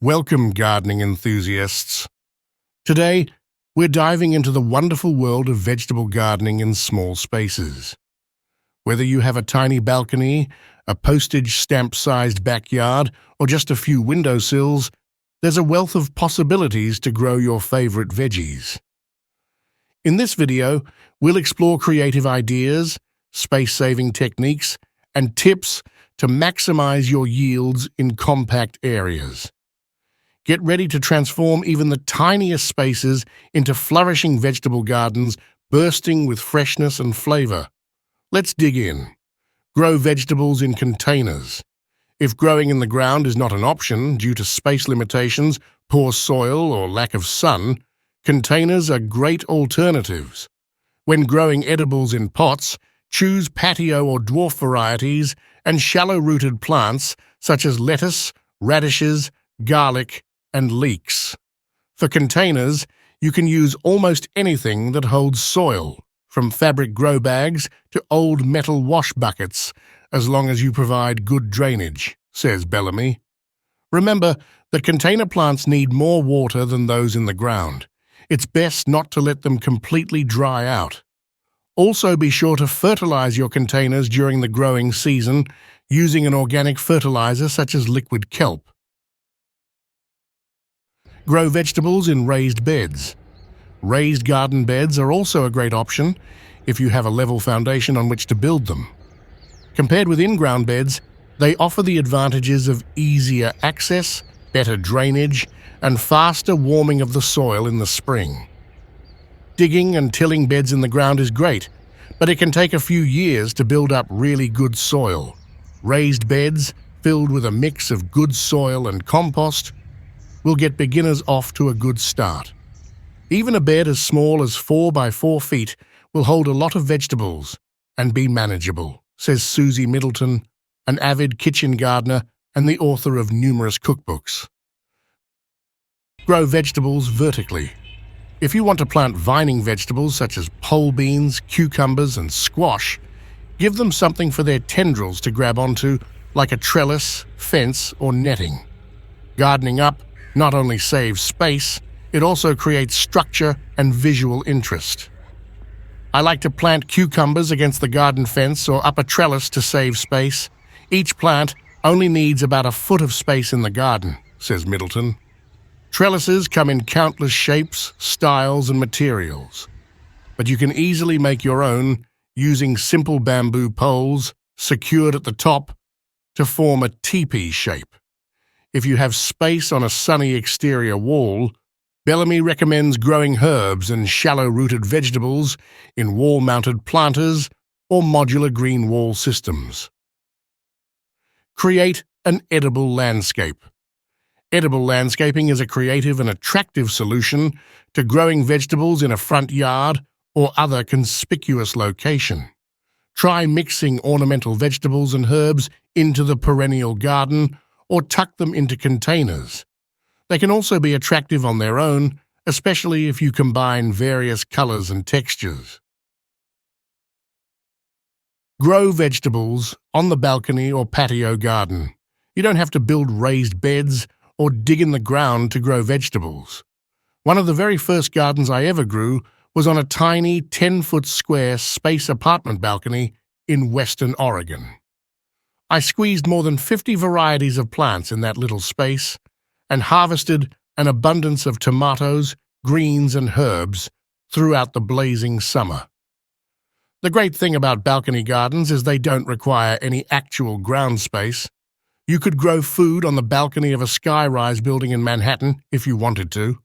Welcome, gardening enthusiasts. Today, we're diving into the wonderful world of vegetable gardening in small spaces. Whether you have a tiny balcony, a postage-stamp-sized backyard, or just a few windowsills, there's a wealth of possibilities to grow your favorite veggies. In this video, we'll explore creative ideas, space-saving techniques, and tips to maximize your yields in compact areas. Get ready to transform even the tiniest spaces into flourishing vegetable gardens bursting with freshness and flavor. Let's dig in. Grow vegetables in containers. If growing in the ground is not an option due to space limitations, poor soil, or lack of sun, containers are great alternatives. When growing edibles in pots, choose patio or dwarf varieties and shallow-rooted plants such as lettuce, radishes, garlic, and leeks. For containers, you can use almost anything that holds soil, from fabric grow bags to old metal wash buckets, as long as you provide good drainage, says Bellamy. Remember that container plants need more water than those in the ground. It's best not to let them completely dry out. Also, be sure to fertilize your containers during the growing season using an organic fertilizer such as liquid kelp. Grow vegetables in raised beds. Raised garden beds are also a great option if you have a level foundation on which to build them. Compared with in-ground beds, they offer the advantages of easier access, better drainage, and faster warming of the soil in the spring. Digging and tilling beds in the ground is great, but it can take a few years to build up really good soil. Raised beds, filled with a mix of good soil and compost, will get beginners off to a good start. Even a bed as small as 4 by 4 feet will hold a lot of vegetables and be manageable, says Susie Middleton, an avid kitchen gardener and the author of numerous cookbooks. Grow vegetables vertically. If you want to plant vining vegetables such as pole beans, cucumbers, and squash, give them something for their tendrils to grab onto, like a trellis, fence, or netting. Gardening up not only saves space, it also creates structure and visual interest. I like to plant cucumbers against the garden fence or up a trellis to save space. Each plant only needs about a foot of space in the garden, says Middleton. Trellises come in countless shapes, styles, and materials, but you can easily make your own using simple bamboo poles secured at the top to form a teepee shape. If you have space on a sunny exterior wall, Bellamy recommends growing herbs and shallow-rooted vegetables in wall-mounted planters or modular green wall systems. Create an edible landscape. Edible landscaping is a creative and attractive solution to growing vegetables in a front yard or other conspicuous location. Try mixing ornamental vegetables and herbs into the perennial garden or tuck them into containers. They can also be attractive on their own, especially if you combine various colors and textures. Grow vegetables on the balcony or patio garden. You don't have to build raised beds or dig in the ground to grow vegetables. One of the very first gardens I ever grew was on a tiny 10-foot square space apartment balcony in Western Oregon. I squeezed more than 50 varieties of plants in that little space and harvested an abundance of tomatoes, greens, and herbs throughout the blazing summer. The great thing about balcony gardens is they don't require any actual ground space. You could grow food on the balcony of a sky-rise building in Manhattan if you wanted to.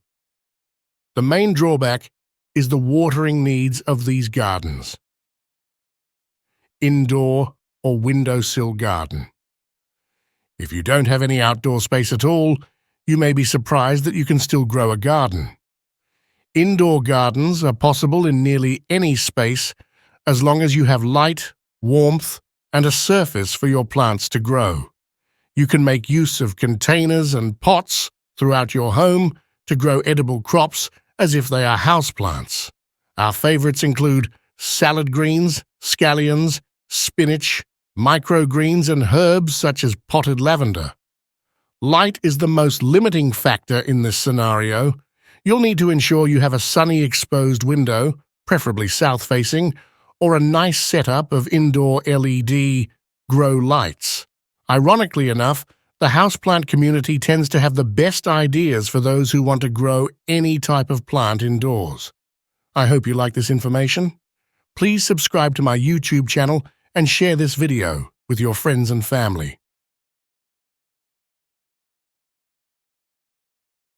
The main drawback is the watering needs of these gardens. Indoor or windowsill garden. If you don't have any outdoor space at all, you may be surprised that you can still grow a garden. Indoor gardens are possible in nearly any space as long as you have light, warmth, and a surface for your plants to grow. You can make use of containers and pots throughout your home to grow edible crops as if they are houseplants. Our favorites include salad greens, scallions, spinach, microgreens, and herbs such as potted lavender. Light is the most limiting factor in this scenario. You'll need to ensure you have a sunny exposed window, preferably south-facing, or a nice setup of indoor LED grow lights. Ironically enough, the houseplant community tends to have the best ideas for those who want to grow any type of plant indoors. I hope you like this information. Please subscribe to my YouTube channel and share this video with your friends and family.